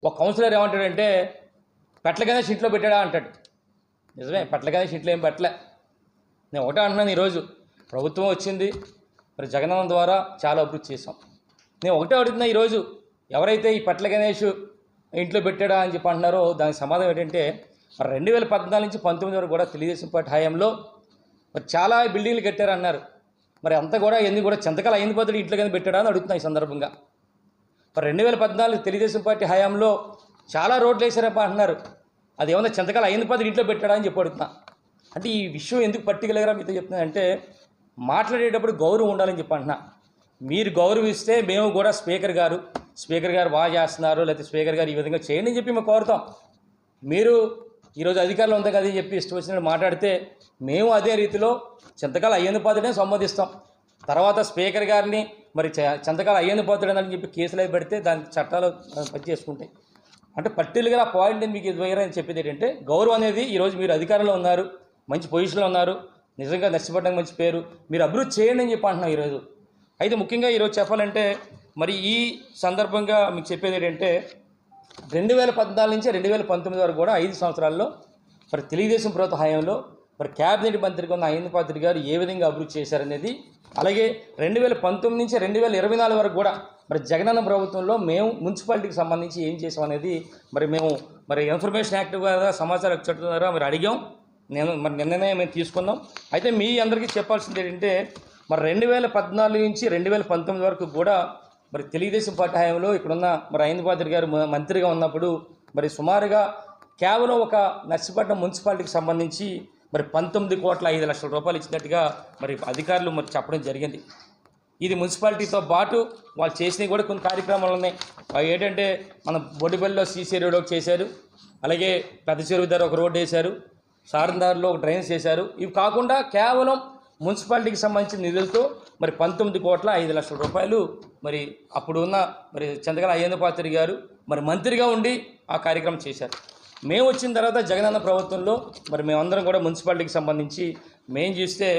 ఒక కౌన్సిలర్ ఏమంటాడంటే పెట్ల గణేష్ ఇంట్లో పెట్టాడా అంటాడు. నిజమే, పెట్ల గణేష్ ఇంట్లో ఏం పెట్టలే. నేను ఒకటే అంటున్నాను, ఈరోజు ప్రభుత్వం వచ్చింది, మరి జగనన్న ద్వారా చాలా అభివృద్ధి చేసాం. నేను ఒకటే అడుగుతున్నా, ఈరోజు ఎవరైతే ఈ పెట్ల గణేష్ ఇంట్లో పెట్టాడా అని చెప్పి అంటున్నారో దానికి సమాధానం ఏంటంటే, మరి 2014 నుంచి 19 వరకు కూడా తెలుగుదేశం పార్టీ హయాంలో మరి చాలా బిల్డింగ్లు కట్టారన్నారు. మరి అంతా కూడా ఎన్ని కూడా చింతకాల అయిన పద్ధతి ఇంట్లో కానీ పెట్టాడా అని అడుగుతున్నా ఈ సందర్భంగా. మరి 2014 తెలుగుదేశం పార్టీ హయాంలో చాలా రోడ్లు వేసారప్ప అంటున్నారు. అది ఏమన్నా చింతకాల అయిన పద్ధతి ఇంట్లో పెట్టాడా అని చెప్పి అడుగుతున్నా. అంటే ఈ విషయం ఎందుకు పర్టికులర్గా మీతో చెప్తున్నానంటే, మాట్లాడేటప్పుడు గౌరవం ఉండాలని చెప్పి అంటున్నా. మీరు గౌరవిస్తే మేము కూడా స్పీకర్ గారు బాగా చేస్తున్నారు, లేకపోతే స్పీకర్ గారు ఈ విధంగా చేయండి అని చెప్పి మేము కోరుతాం. మీరు ఈరోజు అధికారంలో ఉంది కదా అని చెప్పి ఇష్టం వచ్చినట్టు మాట్లాడితే మేము అదే రీతిలో చింతకాల అయ్యేందు పాత్రనే సంబోధిస్తాం. తర్వాత స్పీకర్ గారిని మరి చింతకాల అయ్యేందు పాత్రని చెప్పి కేసులు అవి పెడితే దానికి చట్టాలు పని చేసుకుంటాయి. అంటే పర్టికులర్గా ఆ పాయింట్ మీకు ఇవ్వరని చెప్పేది ఏంటంటే, గౌరవం అనేది ఈరోజు మీరు అధికారంలో ఉన్నారు, మంచి పొజిషన్లో ఉన్నారు, నిజంగా నష్టపడడానికి మంచి పేరు, మీరు అభివృద్ధి చేయండి అని చెప్పి అంటున్నాం ఈరోజు. అయితే ముఖ్యంగా ఈరోజు చెప్పాలంటే, మరి ఈ సందర్భంగా మీకు చెప్పేది ఏంటంటే, 2014 నుంచి 2019 వరకు కూడా 5 సంవత్సరాల్లో మరి తెలుగుదేశం ప్రభుత్వ హయాంలో మరి క్యాబినెట్ మంత్రిగా ఉన్న అయ్యన్న పాత్రుడు గారు ఏ విధంగా అభివృద్ధి చేశారనేది, అలాగే 2019 నుంచి 2024 వరకు కూడా మరి జగనన్న ప్రభుత్వంలో మేము మున్సిపాలిటీకి సంబంధించి ఏం చేసామనేది మేము ఇన్ఫర్మేషన్ యాక్ట్ ద్వారా సమాచార చట్టం ద్వారా మరి అడిగాం. నిన్ననే మేము తీసుకున్నాం. అయితే మీ అందరికీ చెప్పాల్సింది ఏంటంటే, మరి 2014 నుంచి 2019 వరకు కూడా మరి తెలుగుదేశం పార్టీ హయాంలో ఇక్కడున్న మరి అయ్యన్న పాత్రుడు గారు మంత్రిగా ఉన్నప్పుడు మరి సుమారుగా కేవలం ఒక నర్సీపట్నం మున్సిపాలిటీకి సంబంధించి మరి 19,05,00,000 రూపాయలు ఇచ్చినట్టుగా మరి అధికారులు మరి చెప్పడం జరిగింది. ఇది మున్సిపాలిటీతో పాటు వాళ్ళు చేసినవి కూడా కొన్ని కార్యక్రమాలు ఉన్నాయి. అవి ఏంటంటే, మన బొడ్డిపల్లిలో సీసీ రోడ్ ఒకటి చేశారు, అలాగే పెద్ద చెరువు దగ్గర ఒక రోడ్డు వేశారు, సారందారులో ఒక డ్రైన్స్ చేశారు. ఇవి కాకుండా కేవలం మున్సిపాలిటీకి సంబంధించిన నిధులతో మరి 19,05,00,000 రూపాయలు మరి అప్పుడు ఉన్న మరి చింతకాల అయ్యన్న పాత్రుడు గారు మరి మంత్రిగా ఉండి ఆ కార్యక్రమం చేశారు. మేము వచ్చిన తర్వాత జగనన్న ప్రభుత్వంలో మరి మేమందరం కూడా మున్సిపాలిటీకి సంబంధించి మేము చూస్తే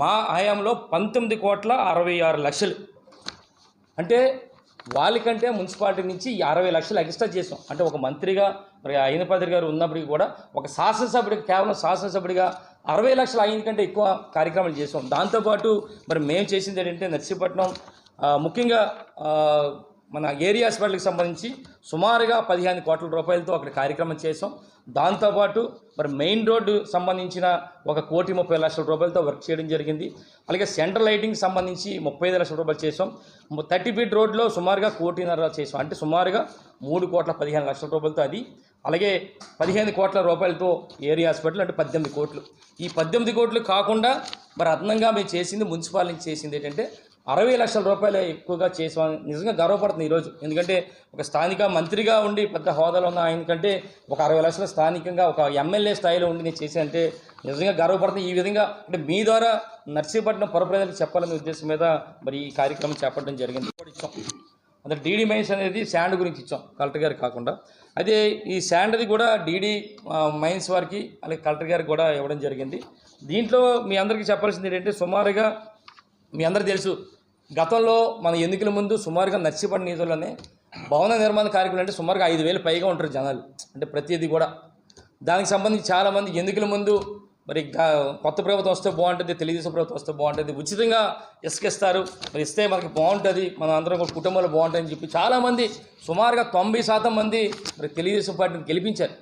మా హయాంలో 19,66,00,000, అంటే వాళ్ళకంటే మున్సిపాలిటీ నుంచి 60 లక్షలు ఎక్స్ట్రా చేసాం. అంటే ఒక మంత్రిగా మరి అయ్యన్న పాత్రుడు గారు ఉన్నప్పటికీ కూడా ఒక శాసనసభ్యుడికి కేవలం శాసనసభ్యుడిగా 60 లక్షలు అయిన కంటే ఎక్కువ కార్యక్రమాలు చేసాం. దాంతోపాటు మరి మేము చేసింది ఏంటంటే, నర్సీపట్నం ముఖ్యంగా మన ఏరియా హాస్పిటల్కి సంబంధించి సుమారుగా 15 కోట్ల రూపాయలతో అక్కడ కార్యక్రమం చేసాం. దాంతోపాటు మరి మెయిన్ రోడ్డు సంబంధించిన 1,30,00,000 రూపాయలతో వర్క్ చేయడం జరిగింది. అలాగే సెంట్రల్ లైటింగ్కి సంబంధించి 35 లక్షల రూపాయలు చేసాం. 30 ఫీట్ రోడ్లో సుమారుగా 1,50,00,000 చేసాం. అంటే సుమారుగా 3,15,00,000 రూపాయలతో అది. అలాగే 15 కోట్ల రూపాయలతో ఏరియా హాస్పిటల్, అంటే 18 కోట్లు. ఈ 18 కోట్లు కాకుండా మరి అదనంగా మేము చేసింది మున్సిపాలిటీ చేసింది ఏంటంటే 60 లక్షల రూపాయలు ఎక్కువగా చేసామని నిజంగా గర్వపడుతుంది ఈరోజు. ఎందుకంటే ఒక స్థానిక మంత్రిగా ఉండి పెద్ద హోదాలో ఉన్న ఆయన కంటే ఒక 60 లక్షల స్థానికంగా ఒక ఎమ్మెల్యే స్థాయిలో ఉండి నేను చేసి అంటే నిజంగా గర్వపడుతుంది. ఈ విధంగా అంటే మీ ద్వారా నర్సీపట్నం పుర ప్రజలకు చెప్పాలనే ఉద్దేశం మీద మరి ఈ కార్యక్రమం చేపట్టడం జరిగింది. ఇచ్చాం అంటే డీడీ మైన్స్ అనేది శాండ్ గురించి ఇచ్చాం, కలెక్టర్ గారికి కాకుండా. అదే ఈ శాండ్ది కూడా డీడీ మైన్స్ వారికి అలాగే కలెక్టర్ గారికి కూడా ఇవ్వడం జరిగింది. దీంట్లో మీ అందరికీ చెప్పాల్సింది ఏంటంటే, సుమారుగా మీ అందరికీ తెలుసు, గతంలో మన ఎన్నికల ముందు సుమారుగా నర్సీపట్నం నియోజకవర్గంలోనే భవన నిర్మాణ కార్యక్రమాలు అంటే సుమారుగా 5,000 పైగా ఉంటారు జనాలు. అంటే ప్రతిదీ కూడా దానికి సంబంధించి చాలామంది ఎన్నికల ముందు మరి కొత్త ప్రభుత్వం వస్తే బాగుంటుంది, తెలుగుదేశం ప్రభుత్వం వస్తే బాగుంటుంది, ఉచితంగా ఇసుకిస్తారు, మరి ఇస్తే మనకి బాగుంటుంది, మన అందరం కూడా కుటుంబాలు బాగుంటుందని చెప్పి చాలామంది సుమారుగా 90% మంది మరి తెలుగుదేశం పార్టీని గెలిపించారు.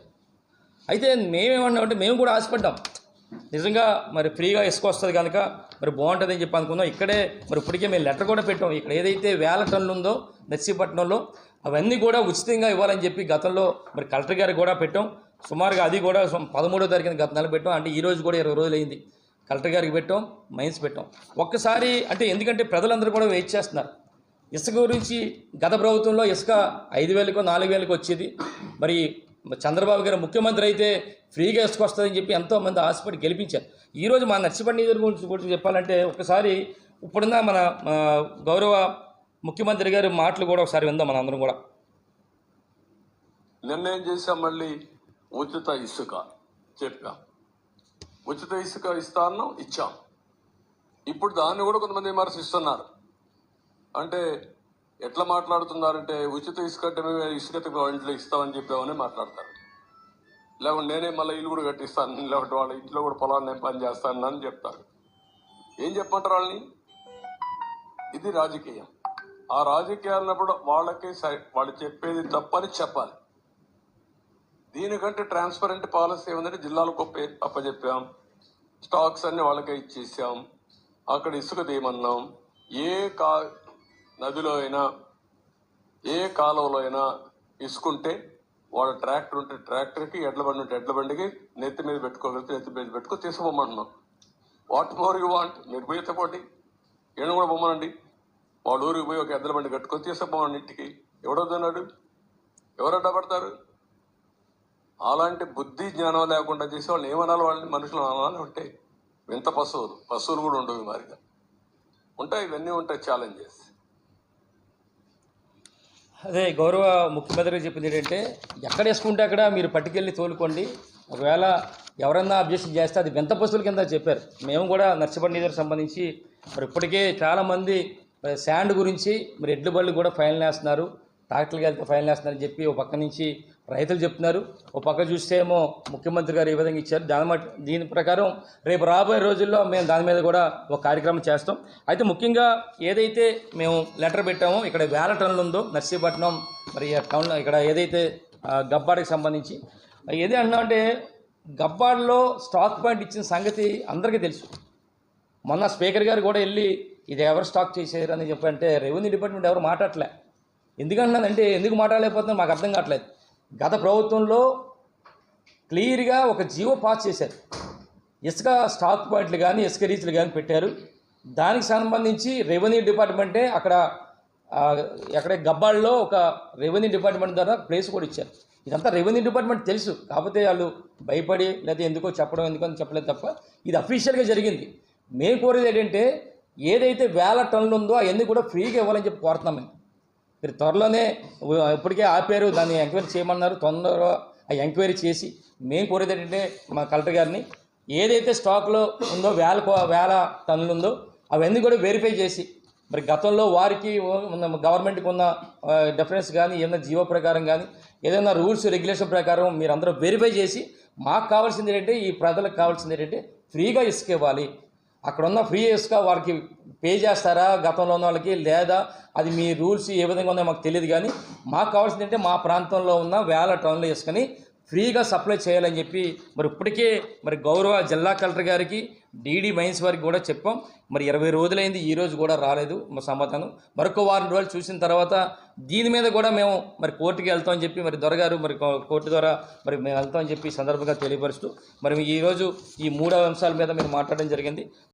అయితే మేమేమన్నామంటే, మేము కూడా ఆశపడ్డాం నిజంగా మరి ఫ్రీగా ఇసుక వస్తుంది కనుక మరి బాగుంటుందని చెప్పి అనుకున్నాం. ఇక్కడే మరి ఇప్పటికే మేము లెటర్ కూడా పెట్టాం. ఇక్కడ ఏదైతే 1000 టన్నులు ఉందో నర్సీపట్నంలో అవన్నీ కూడా ఉచితంగా ఇవ్వాలని చెప్పి గతంలో మరి కలెక్టర్ గారికి కూడా పెట్టాం. సుమారుగా అది కూడా 13వ తారీఖున గత నెల పెట్టాం. అంటే ఈ రోజు కూడా 20 రోజులు అయింది. కలెక్టర్ గారికి పెట్టాం, మైన్స్ పెట్టాం. ఒక్కసారి అంటే ఎందుకంటే ప్రజలందరూ కూడా వెయిట్ చేస్తున్నారు ఇసుక గురించి. గత ప్రభుత్వంలో ఇసుక 5,000కో 4,000కో వచ్చేది. మరి చంద్రబాబు గారు ముఖ్యమంత్రి అయితే ఫ్రీగా ఇసుక వస్తుందని చెప్పి ఎంతోమంది ఆశపడి గెలిపించారు. ఈరోజు మా నర్సీపట్నం నియోజకవర్గం గురించి చెప్పాలంటే ఒకసారి ఇప్పుడున్న మన గౌరవ ముఖ్యమంత్రి గారి మాటలు కూడా ఒకసారి విందాం మన అందరం కూడా. నిర్ణయం చేశాం, మళ్ళీ ఉచిత ఇసుక చెప్పాం, ఉచిత ఇసుక ఇస్తాను ఇచ్చాం. ఇప్పుడు దాన్ని కూడా కొంతమంది విమర్శిస్తున్నారు. అంటే ఎట్లా మాట్లాడుతున్నారంటే ఉచిత ఇసుక అంటే మేము ఇసుక ఇంట్లో ఇస్తామని చెప్పామని మాట్లాడతారు. లేకుంటే నేనే మళ్ళీ ఇల్లు కూడా కట్టిస్తాను, లేకుంటే వాళ్ళ ఇంట్లో కూడా పొలాన్ని నేను పని చేస్తాను అని చెప్తారు. ఏం చెప్పమంటారు వాళ్ళని? ఇది రాజకీయం. ఆ రాజకీయాలన్నప్పుడు వాళ్ళకి వాళ్ళు చెప్పేది తప్పని చెప్పాలి. దీనికంటే ట్రాన్స్పరెంట్ పాలసీ ఏముందంటే జిల్లాలకు అప్పచెప్పాం, స్టాక్స్ అన్ని వాళ్ళకే ఇచ్చేసాం, అక్కడ ఇసుక తీయమన్నాం. ఏ నదిలో అయినా ఏ కాలువలో అయినా ఇసుకుంటే వాళ్ళ ట్రాక్టర్ ఉంటే ట్రాక్టర్కి, ఎడ్ల బండి ఉంటే ఎడ్ల బండికి నెత్తి మీద పెట్టుకోగలిగితే నెత్తి మీద పెట్టుకో తీసుకుపోమంటున్నాం. What more you want? మీరు పోయితే పోటీ ఏను కూడా బొమ్మనండి. వాళ్ళ ఊరికి పోయి ఒక ఎద్దుల బండి కట్టుకొని తీసుకుపోమండి ఇంటికి. ఎవడొద్దన్నాడు? ఎవరు అడ్డపడతారు? అలాంటి బుద్ధి జ్ఞానం లేకుండా చేసే వాళ్ళు ఏమనాలి? వాళ్ళని మనుషులు అనాలి. ఉంటాయి వింత పశువులు కూడా ఉండవు మారిగా ఉంటాయి. ఇవన్నీ ఉంటాయి ఛాలెంజెస్. అదే గౌరవ ముఖ్యమంత్రి చెప్పింది ఏంటంటే, ఎక్కడ వేసుకుంటే అక్కడ మీరు పట్టుకెళ్ళి తోలుకోండి, ఒకవేళ ఎవరన్నా అబ్జెక్షన్ చేస్తే అది వింత పశువుల కింద చెప్పారు. మేము కూడా నర్సిపల్లి నియోజకవర్గానికి సంబంధించి మరి ఇప్పటికే చాలామంది శాండ్ గురించి మరి ఎడ్ల బళ్ళు కూడా ఫైనల్ వేస్తున్నారు, ట్రాక్టర్కి వెళ్తే ఫైనల్ వేస్తున్నారని చెప్పి ఒక పక్క నుంచి రైతులు చెప్తున్నారు. ఒక పక్క చూస్తే ఏమో ముఖ్యమంత్రి గారు ఏ విధంగా ఇచ్చారు. దీని ప్రకారం రేపు రాబోయే రోజుల్లో మేము దాని మీద కూడా ఒక కార్యక్రమం చేస్తాం. అయితే ముఖ్యంగా ఏదైతే మేము లెటర్ పెట్టామో, ఇక్కడ 1000 టన్నులు ఉందో నర్సీపట్నం మరి టౌన్లో, ఇక్కడ ఏదైతే గబ్బాడికి సంబంధించి ఏది అంటున్నామంటే, గబ్బాడిలో స్టాక్ పాయింట్ ఇచ్చిన సంగతి అందరికీ తెలుసు. మొన్న స్పీకర్ గారు కూడా వెళ్ళి ఇది ఎవరు స్టాక్ చేశారు అని చెప్పంటే రెవెన్యూ డిపార్ట్మెంట్ ఎవరు మాట్లాడలే. ఎందుకంటున్నానంటే, ఎందుకు మాట్లాడలేకపోతున్నారు మాకు అర్థం కావట్లేదు. గత ప్రభుత్వంలో క్లియర్గా ఒక జీవో పాస్ చేశారు, ఇసుక స్టాక్ పాయింట్లు కానీ ఇసుక రీచ్లు కానీ పెట్టారు. దానికి సంబంధించి రెవెన్యూ డిపార్ట్మెంటే అక్కడ గబ్బాల్లో ఒక రెవెన్యూ డిపార్ట్మెంట్ ద్వారా ప్లేస్ కూడా ఇచ్చారు. ఇదంతా రెవెన్యూ డిపార్ట్మెంట్ తెలుసు, కాకపోతే వాళ్ళు భయపడి లేదా ఎందుకో అని చెప్పలేదు తప్ప ఇది అఫీషియల్గా జరిగింది. మేము కోరేది ఏంటంటే, ఏదైతే 1000 టన్నులు ఉందో అవన్నీ కూడా ఫ్రీగా ఇవ్వాలని చెప్పి కోరుతున్నాం. మీరు త్వరలోనే ఇప్పటికే ఆపారు, దాన్ని ఎంక్వైరీ చేయమన్నారు. తొందరగా ఆ ఎంక్వైరీ చేసి మేము కోరేది ఏంటంటే, మా కలెక్టర్ గారిని ఏదైతే స్టాక్లో ఉందో 1000 టన్నులు ఉందో అవన్నీ కూడా వెరిఫై చేసి, మరి గతంలో వారికి గవర్నమెంట్కి ఉన్న డిఫరెన్స్ కానీ ఏదైనా జీవో ప్రకారం కానీ ఏదైనా రూల్స్ రెగ్యులేషన్ ప్రకారం మీరు అందరూ వెరిఫై చేసి, మాకు కావాల్సింది ఏంటంటే, ఈ ప్రజలకు కావాల్సింది ఏంటంటే ఫ్రీగా ఇసుక ఇవ్వాలి. అక్కడ ఉన్న ఫ్రీ ఇసుక వాళ్ళకి పే చేస్తారా గతంలో ఉన్న వాళ్ళకి, లేదా అది మీ రూల్స్ ఏ విధంగా ఉన్నాయో మాకు తెలియదు. కానీ మాకు కావాల్సింది అంటే మా ప్రాంతంలో ఉన్న 1000 టన్నుల ఇసుకని ఫ్రీగా సప్లై చేయాలని చెప్పి మరి ఇప్పటికే మరి గౌరవ జిల్లా కలెక్టర్ గారికి, డీడీ మైన్స్ వారికి కూడా చెప్పాం. మరి 20 రోజులైంది, ఈ రోజు కూడా రాలేదు మా సమాధానం. మరొక వారం రోజులు చూసిన తర్వాత దీని మీద కూడా మేము మరి కోర్టుకి వెళ్తామని చెప్పి మరి దొరగారు మరి కోర్టు ద్వారా మరి మేము వెళ్తామని చెప్పి సందర్భంగా తెలియపరుస్తూ మరి ఈరోజు ఈ 3 అంశాల మీద మీరు మాట్లాడడం జరిగింది.